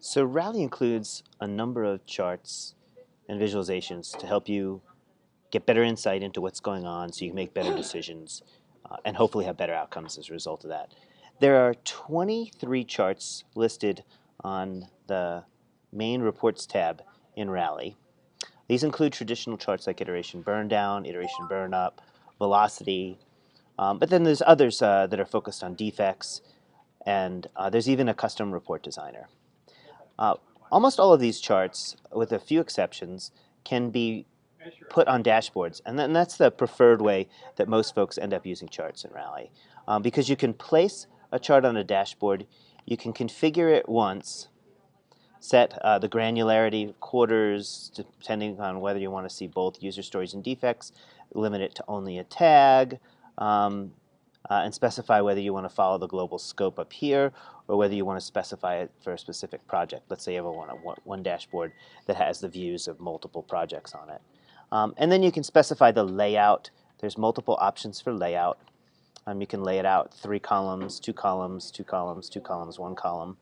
So Rally includes a number of charts and visualizations to help you get better insight into what's going on so you can make better decisions and hopefully have better outcomes as a result of that. There are 23 charts listed on the main reports tab in Rally. These include traditional charts like iteration burn down, iteration burn up, velocity, but then there's others that are focused on defects, and there's even a custom report designer. Uh, Almost all of these charts, with a few exceptions, can be put on dashboards, and that's the preferred way that most folks end up using charts in Rally. Because you can place a chart on a dashboard, you can configure it once, set the granularity quarters depending on whether you want to see both user stories and defects, limit it to only a tag, and specify whether you want to follow the global scope up here or whether you want to specify it for a specific project. Let's say you have one dashboard that has the views of multiple projects on it. And then you can specify the layout. There's multiple options for layout. You can lay it out 3 columns, 2 columns, 2 columns, 2 columns, 1 column.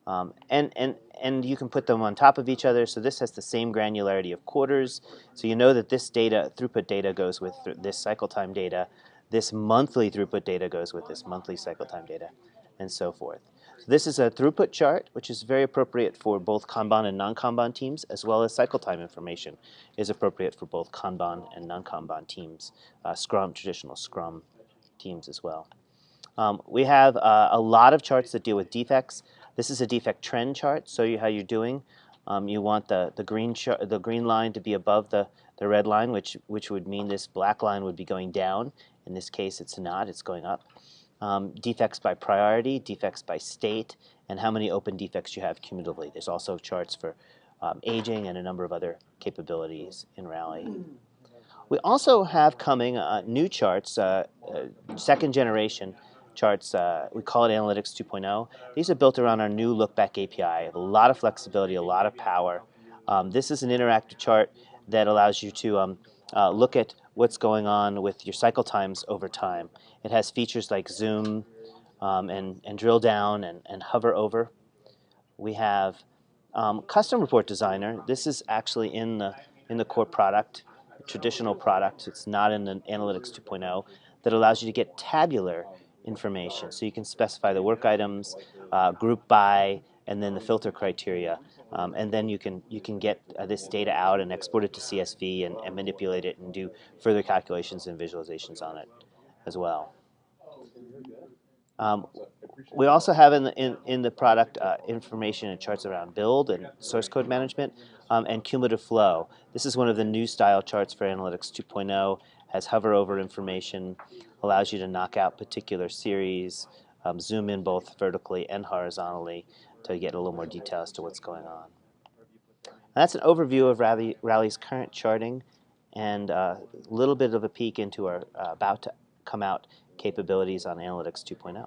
And you can put them on top of each other. So this has the same granularity of quarters. So you know that this data, throughput data, goes with this cycle time data. This monthly throughput data goes with this monthly cycle time data, and so forth. So this is a throughput chart, which is very appropriate for both Kanban and non-Kanban teams, as well as cycle time information is appropriate for both Kanban and non-Kanban teams, traditional Scrum teams as well. We have a lot of charts that deal with defects. This is a defect trend chart, show you how you're doing. You want the green line to be above the red line, which would mean this black line would be going down. In this case, it's not, it's going up. Defects by priority, defects by state, and how many open defects you have cumulatively. There's also charts for aging and a number of other capabilities in Rally. We also have coming new charts, second generation charts. We call it Analytics 2.0. These are built around our new Lookback API. A lot of flexibility, a lot of power. This is an interactive chart that allows you to look at what's going on with your cycle times over time. It has features like zoom and drill down and hover over. We have Custom Report Designer. This is actually in the core product, traditional product. It's not in the Analytics 2.0, that allows you to get tabular information. So you can specify the work items, group by, and then the filter criteria. And then you can get this data out and export it to CSV and manipulate it and do further calculations and visualizations on it as well. We also have in the product information and charts around build and source code management and cumulative flow. This is one of the new style charts for Analytics 2.0. Has hover over information, allows you to knock out particular series, zoom in both vertically and horizontally to get a little more detail as to what's going on. And that's an overview of Rally's current charting and a little bit of a peek into our about to come out capabilities on Analytics 2.0.